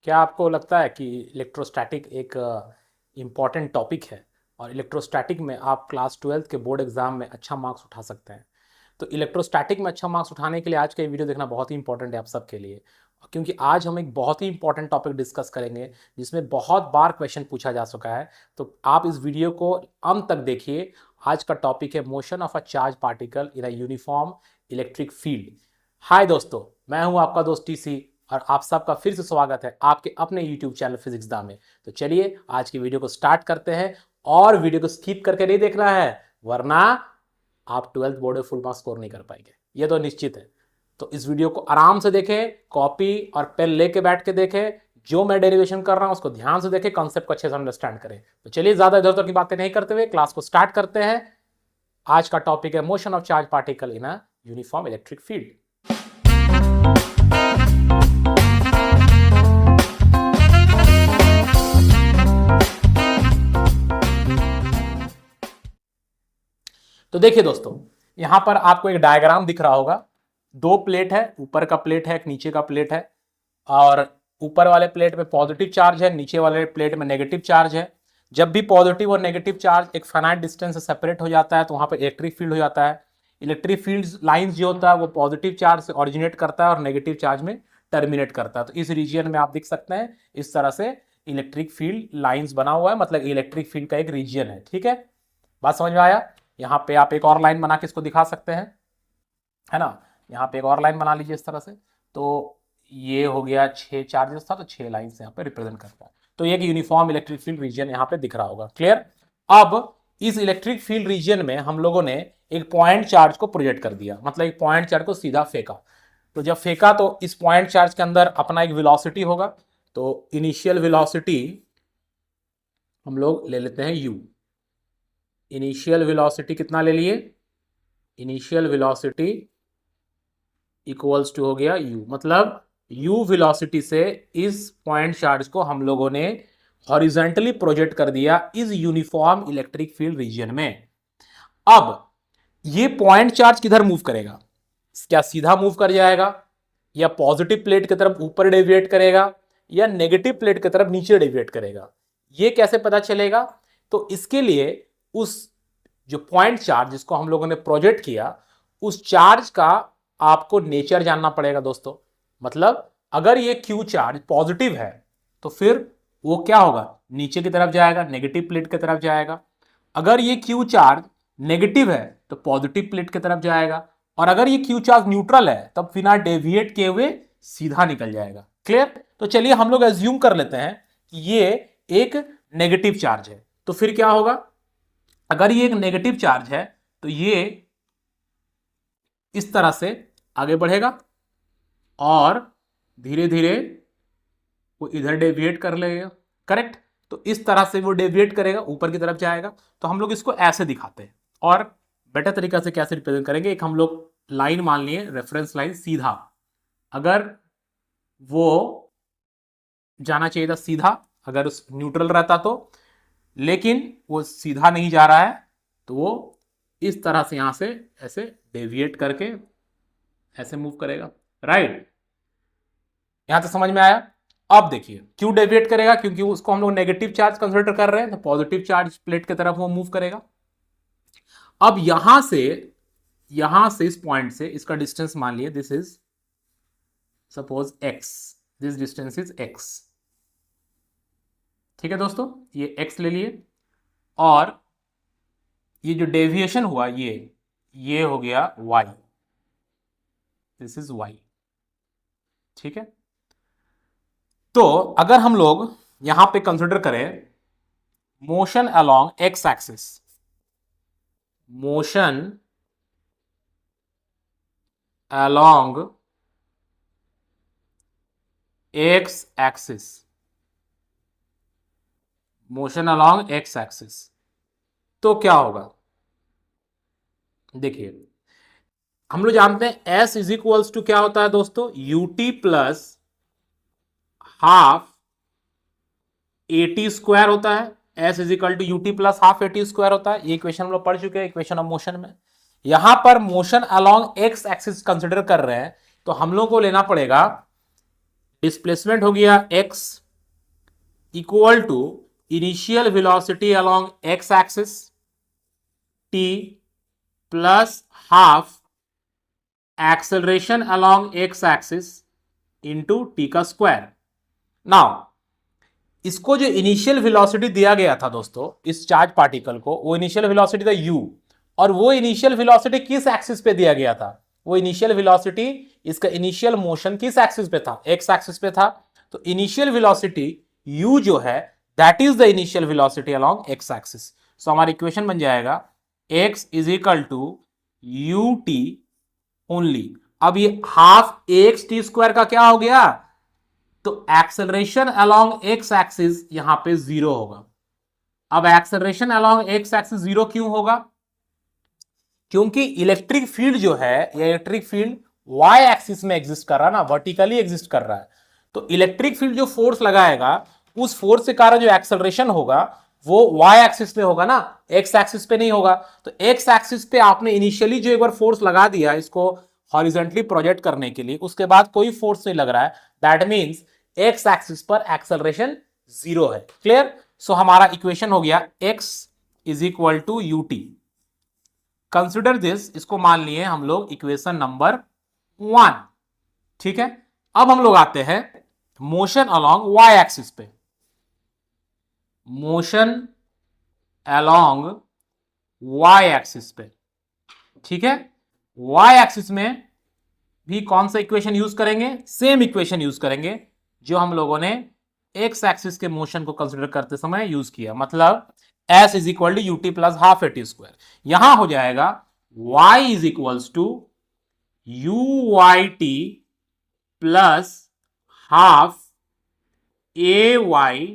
क्या आपको लगता है कि इलेक्ट्रोस्टैटिक एक इम्पॉर्टेंट टॉपिक है और इलेक्ट्रोस्टैटिक में आप क्लास 12th के बोर्ड एग्जाम में अच्छा मार्क्स उठा सकते हैं। तो इलेक्ट्रोस्टैटिक में अच्छा मार्क्स उठाने के लिए आज का ये वीडियो देखना बहुत ही इंपॉर्टेंट है आप सबके लिए, क्योंकि आज हम एक बहुत ही इंपॉर्टेंट टॉपिक डिस्कस करेंगे जिसमें बहुत बार क्वेश्चन पूछा जा चुका है। तो आप इस वीडियो को अंत तक देखिए। आज का टॉपिक है motion of a charge particle in a uniform electric field. Hi दोस्तों, मैं हूं आपका दोस्त टीसी और आप सबका फिर से स्वागत है आपके अपने YouTube चैनल फिजिक्स दा में। तो चलिए आज की वीडियो को स्टार्ट करते हैं और वीडियो को स्किप करके नहीं देखना है, वरना आप 12th बोर्ड में फुल मार्क्स स्कोर नहीं कर पाएंगे, ये तो निश्चित है। तो इस वीडियो को आराम से देखें, कॉपी और पेन लेके बैठ के देखें, जो मैं डेरिवेशन कर रहा हूं उसको ध्यान से देखें, कॉन्सेप्ट को अच्छे से अंडरस्टैंड करें। तो चलिए ज्यादा इधर उधर की बातें नहीं करते हुए क्लास को स्टार्ट करते हैं। आज का टॉपिक है motion of charge particle in a uniform electric field. तो देखिए दोस्तों, यहां पर आपको एक डायग्राम दिख रहा होगा। दो प्लेट है, ऊपर का प्लेट है, एक नीचे का प्लेट है। और ऊपर वाले प्लेट में पॉजिटिव चार्ज है, नीचे वाले प्लेट में नेगेटिव चार्ज है। जब भी पॉजिटिव और नेगेटिव चार्ज एक फाइनाइट डिस्टेंस से सेपरेट हो जाता है तो वहां पर इलेक्ट्रिक फील्ड हो जाता है। इलेक्ट्रिक फील्ड लाइंस जो होता है वो पॉजिटिव चार्ज से ऑरिजिनेट करता है और नेगेटिव चार्ज में टर्मिनेट करता है। तो इस रीजन में आप देख सकते हैं इस तरह से इलेक्ट्रिक फील्ड लाइंस बना हुआ है, मतलब इलेक्ट्रिक फील्ड का एक रीजन है। ठीक है, बात समझ में आया। यहाँ पे आप एक और लाइन बना के इसको दिखा सकते हैं, है ना। यहाँ पे एक और लाइन बना लीजिए इस तरह से। तो ये हो गया 6 चार्जेस था, तो 6 लाइन यहाँ पे रिप्रेजेंट करता है। तो ये एक यूनिफॉर्म इलेक्ट्रिक फील्ड रीजन यहाँ पे दिख रहा होगा। क्लियर। अब इस इलेक्ट्रिक फील्ड रीजन में हम लोगों ने एक पॉइंट चार्ज को प्रोजेक्ट कर दिया, मतलब एक पॉइंट चार्ज को सीधा फेंका। तो जब फेंका तो इस पॉइंट चार्ज के अंदर अपना एक वेलोसिटी होगा। तो इनिशियल वेलोसिटी हम लोग ले लेते हैं u। इनिशियल वेलोसिटी कितना ले लिए, इनिशियल वेलोसिटी इक्वल्स टू हो गया u, मतलब u वेलोसिटी से इस पॉइंट चार्ज को हम लोगों ने हॉरिजॉन्टली प्रोजेक्ट कर दिया इस यूनिफॉर्म इलेक्ट्रिक फील्ड रीजन में। अब ये पॉइंट चार्ज किधर मूव करेगा, क्या सीधा मूव कर जाएगा, या पॉजिटिव प्लेट की तरफ ऊपर डेविएट करेगा, या नेगेटिव प्लेट की तरफ नीचे डेविएट करेगा, ये कैसे पता चलेगा। तो इसके लिए उस जो पॉइंट चार्ज जिसको हम लोगों ने प्रोजेक्ट किया, उस चार्ज का आपको नेचर जानना पड़ेगा दोस्तों। मतलब अगर ये क्यू चार्ज पॉजिटिव है तो फिर वो क्या होगा, नीचे की तरफ जाएगा, नेगेटिव प्लेट की तरफ जाएगा। अगर ये क्यू चार्ज नेगेटिव है तो पॉजिटिव प्लेट की तरफ जाएगा। और अगर ये क्यू चार्ज न्यूट्रल है तब बिना डेविएट किए हुए सीधा निकल जाएगा। क्लियर। तो चलिए हम लोग एज्यूम कर लेते हैं कि ये एक नेगेटिव चार्ज है। तो फिर क्या होगा, अगर ये एक नेगेटिव चार्ज है तो ये इस तरह से आगे बढ़ेगा और धीरे धीरे वो इधर डेविएट कर लेगा। करेक्ट। तो इस तरह से वो डेविएट करेगा, ऊपर की तरफ जाएगा। तो हम लोग इसको ऐसे दिखाते हैं, और बेटर तरीका से कैसे रिप्रेजेंट करेंगे, एक हम लोग लाइन मान लिए, रेफरेंस लाइन सीधा। अगर वो जाना चाहिए था सीधा अगर उस न्यूट्रल रहता तो, लेकिन वो सीधा नहीं जा रहा है तो वो इस तरह से यहां से ऐसे डेविएट करके ऐसे मूव करेगा। राइट, यहां तक समझ में आया। अब देखिए क्यों डेविएट करेगा, क्योंकि उसको हम लोग नेगेटिव चार्ज कंसिडर कर रहे हैं, तो पॉजिटिव चार्ज प्लेट की तरफ वो मूव करेगा। अब यहां से इस पॉइंट से इसका डिस्टेंस मान लिए, this is suppose x, this distance is x। ठीक है दोस्तों, ये x ले लिए, और ये जो डेविएशन हुआ ये हो गया y, दिस इज y। ठीक है। तो अगर हम लोग यहां पे कंसिडर करें motion along x axis, motion along x axis, motion along x axis, तो क्या होगा। देखिए हम लोग जानते हैं s इज इक्वल्स टू क्या होता है दोस्तों, ut plus half a t square होता है। s is equal to u t plus half a t square होता है। ये इक्वेशन हम लोग पढ़ चुके हैं, इक्वेशन ऑफ मोशन में। यहां पर motion along x axis consider कर रहे हैं, तो हम लोग को लेना पड़ेगा डिस्प्लेसमेंट हो गया x equal to initial velocity along x axis t plus half acceleration along x axis into t का स्क्वायर। नाउ इसको जो इनिशियल वेलोसिटी दिया गया था दोस्तों इस चार्ज पार्टिकल को, वो इनिशियल वेलोसिटी था u, और वो इनिशियल वेलोसिटी किस एक्सिस पे दिया गया था? वो इनिशियल वेलोसिटी, इसका इनिशियल मोशन किस एक्सिस पे था? x एक्सिस पे था। तो इनिशियल वेलोसिटी u जो है that is the initial velocity along x axis. So हमारा इक्वेशन बन जाएगा x is equal to u t only. अब ये हाफ एक्स टी स्क्वायर का क्या हो गया? तो एक्सेलरेशन अलोंग एक्स एक्सिस यहां पे 0 होगा। अब एक्सेलरेशन अलोंग एक्स एक्सिस 0 क्यों होगा? क्योंकि इलेक्ट्रिक फील्ड जो है, ये इलेक्ट्रिक फील्ड वाई एक्सिस में एग्जिस्ट कर रहा है ना, वर्टिकली एग्जिस्ट कर रहा है। तो इलेक्ट्रिक फील्ड जो फोर्स लगाएगा उस फोर्स के कारण जो एक्सेलरेशन होगा वो वाई एक्सिस पे होगा ना, एक्स एक्सिस पे नहीं होगा। तो एक्स एक्सिस पे आपने इनिशियली जो एक बार फोर्स लगा दिया इसको हॉरिजॉन्टली प्रोजेक्ट करने के लिए, उसके बाद कोई फोर्स नहीं लग रहा है, दैट मींस एक्स एक्सिस पर एक्सेलरेशन 0 है। क्लियर? सो हमारा इक्वेशन हो गया x is equal to u t. Consider this, इसको मान लिए हम लोग इक्वेशन नंबर 1। ठीक है, अब हम लोग आते हैं मोशन अलोंग y एक्सिस पे। मोशन अलोंग y एक्सिस पे, ठीक है, y एक्सिस में भी कौन सा इक्वेशन यूज करेंगे? सेम इक्वेशन यूज करेंगे जो हम लोगों ने x एक्सिस के मोशन को कंसिडर करते समय यूज किया, मतलब s is equal to u t plus half a t square. यहां हो जाएगा y is equals to u y t plus half a y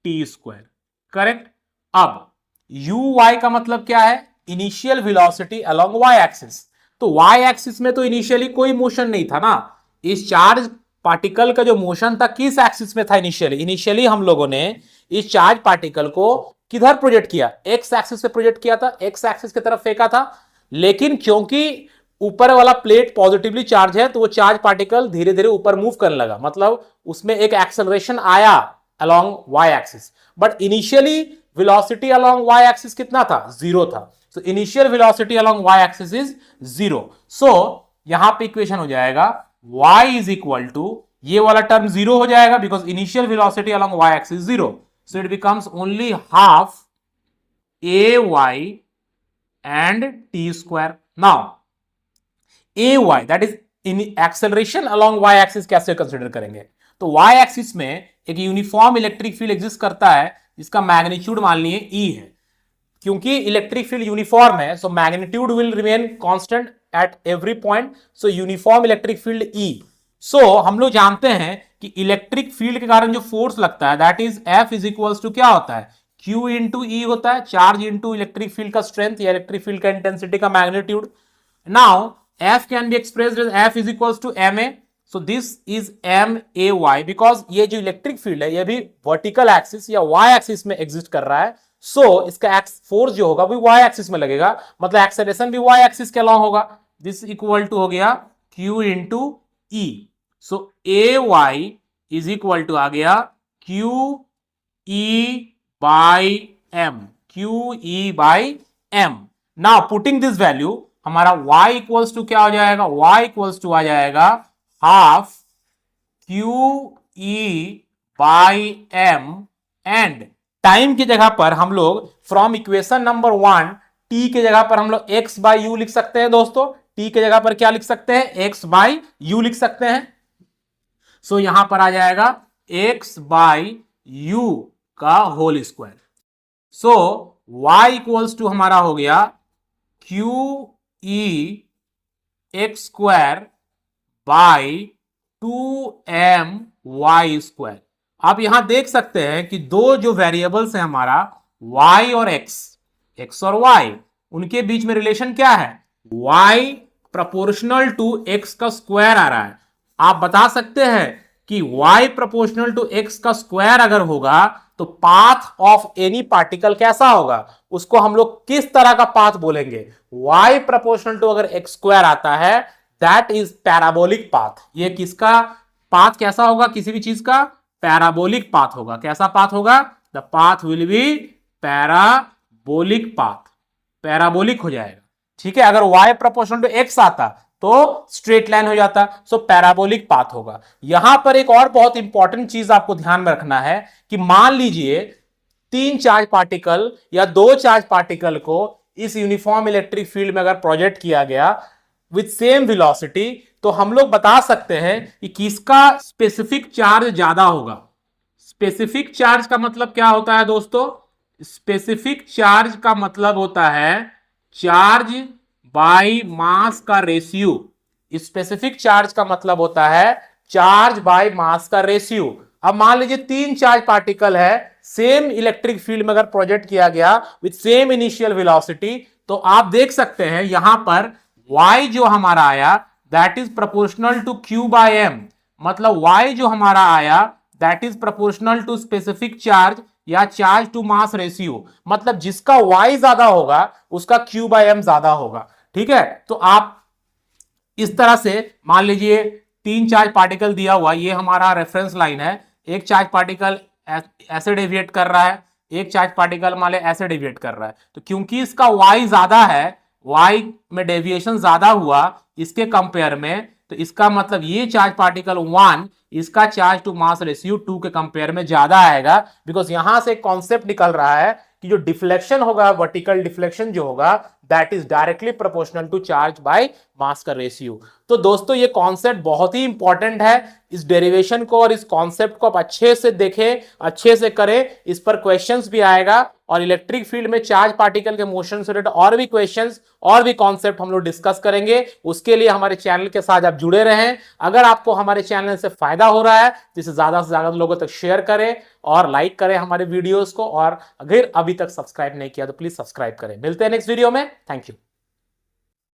T square. Correct? अब यू वाई का मतलब क्या है? Initial velocity along y axis. तो y axis में तो इनिशियली कोई मोशन नहीं था ना, इस चार्ज पार्टिकल का जो मोशन था किस एक्सिस में था? इनिशियली हम लोगों ने इस चार्ज पार्टिकल को किधर प्रोजेक्ट किया? x एक्सिस पे प्रोजेक्ट किया था, x एक्सिस की तरफ फेंका था। लेकिन क्योंकि ऊपर वाला प्लेट पॉजिटिवली चार्ज है तो वो चार्ज पार्टिकल धीरे धीरे ऊपर मूव करने लगा, मतलब उसमें एक एक्सेलरेशन आया along y axis. But initially velocity along y axis कितना था? 0 था। So initial velocity along y axis is 0। सो यहां पे इक्वेशन हो जाएगा y इज इक्वल टू, ये वाला टर्म 0 हो जाएगा because initial velocity along y axis 0। So it becomes only half a y and t square. Now a y that is in acceleration along y axis कैसे consider करेंगे? तो y axis में एक uniform electric field exist करता है जिसका magnitude मान लिए E है। क्योंकि इलेक्ट्रिक फील्ड यूनिफॉर्म है so magnitude will remain constant at every point, so uniform electric field E। सो हम लोग जानते हैं कि इलेक्ट्रिक फील्ड के कारण जो फोर्स लगता है that is F is equals to क्या होता है? Q इंटू E होता है, चार्ज इंटू इलेक्ट्रिक फील्ड का स्ट्रेंथ या इलेक्ट्रिक फील्ड का इंटेंसिटी का magnitude. Now F can be expressed as F is equals to ma, so this is MAY because ये जो इलेक्ट्रिक फील्ड है ये भी वर्टिकल एक्सिस या y एक्सिस में एग्जिस्ट कर रहा है। सो इसका फोर्स जो होगा वो y एक्सिस में लगेगा, मतलब एक्सेलरेशन भी y एक्सिस के अलोंग होगा। दिस इक्वल टू हो गया Q into E। So AY is equal to आ गया QE by M, QE by M। Now putting this value हमारा y इक्वल्स टू क्या हो जाएगा? y इक्वल्स टू आ जाएगा half QE by M and time की जगह पर हम लोग फ्रॉम इक्वेशन नंबर 1 t की जगह पर हम लोग x बाई यू लिख सकते हैं दोस्तों। t की जगह पर क्या लिख सकते हैं? x बाई यू लिख सकते हैं। सो यहां पर आ जाएगा x बाई यू का whole square. So y equals to हमारा हो गया QE x square by 2my square. आप यहां देख सकते हैं कि दो जो वेरिएबल्स है हमारा y और x और y, उनके बीच में रिलेशन क्या है? y प्रोपोर्शनल टू x का स्क्वायर आ रहा है। आप बता सकते हैं कि y प्रोपोर्शनल टू x का स्क्वायर अगर होगा तो पाथ ऑफ एनी पार्टिकल कैसा होगा? उसको हम लोग किस तरह का पाथ बोलेंगे? y प्रोपोर्शनल टू अगर x स्क्वायर आता है दैट इज पैराबोलिक पाथ। ये किसका पाथ कैसा होगा किसी भी चीज का? पैराबोलिक पाथ होगा। कैसा पाथ होगा? The path will be parabolic path, parabolic हो जाएगा। ठीक है, अगर y प्रोपोर्शनल टू x आता तो स्ट्रेट लाइन हो जाता, सो पैराबोलिक पाथ होगा। यहां पर एक और बहुत इंपॉर्टेंट चीज आपको ध्यान में रखना है कि मान लीजिए 3 चार्ज पार्टिकल या 2 चार्ज पार्टिकल को इस यूनिफॉर्म इलेक्ट्रिक फील्ड में अगर प्रोजेक्ट किया गया विथ सेम वेलोसिटी, तो हम लोग बता सकते हैं कि किसका स्पेसिफिक चार्ज ज्यादा होगा। स्पेसिफिक चार्ज का मतलब क्या होता है दोस्तों? स्पेसिफिक चार्ज का मतलब होता है चार्ज बाय मास का रेशियो। स्पेसिफिक चार्ज का मतलब होता है चार्ज बाय मास का रेशियो। अब मान लीजिए 3 चार्ज पार्टिकल है, सेम इलेक्ट्रिक फील्ड में अगर प्रोजेक्ट किया गया विथ सेम इनिशियल वेलोसिटी, तो आप देख सकते हैं यहां पर y जो हमारा आया that is proportional to q by m। मतलब y जो हमारा आया that is proportional to specific charge या चार्ज टू मास रेशियो। मतलब जिसका y ज्यादा होगा उसका q बाय m ज्यादा होगा। ठीक है, तो आप इस तरह से मान लीजिए 3 चार्ज पार्टिकल दिया हुआ, ये हमारा रेफरेंस लाइन है। एक चार्ज पार्टिकल ऐसे डेविएट कर रहा है, एक चार्ज पार्टिकल मान ले ऐसे डेविएट कर रहा है। तो क्योंकि इसका y ज्यादा है, y में डेविएशन ज्यादा हुआ इसके कंपेयर में, तो इसका मतलब ये चार्ज पार्टिकल 1 इसका चार्ज टू मास रेशियो 2 के कंपेयर में ज्यादा आएगा। बिकॉज यहां से कॉन्सेप्ट निकल रहा है कि जो डिफ्लेक्शन होगा, वर्टिकल डिफ्लेक्शन जो होगा that is directly proportional to charge by mass का रेशियो। तो दोस्तों ये कॉन्सेप्ट बहुत ही इंपॉर्टेंट है। इस डेरिवेशन को और इस कॉन्सेप्ट को आप अच्छे से देखें, अच्छे से करें। इस पर क्वेश्चंस भी आएगा और इलेक्ट्रिक फील्ड में चार्ज पार्टिकल के मोशन से रिलेटेड और भी क्वेश्चंस और भी कॉन्सेप्ट हम लोग डिस्कस करेंगे। उसके लिए हमारे चैनल के साथ आप जुड़े रहें। अगर आपको हमारे चैनल से फायदा हो रहा है तो इसे ज्यादा से ज्यादा लोगों तक शेयर करें और लाइक करें हमारे वीडियोस को। और अगर अभी तक सब्सक्राइब नहीं किया तो प्लीज सब्सक्राइब करें। मिलते हैं नेक्स्ट वीडियो में। Thank you.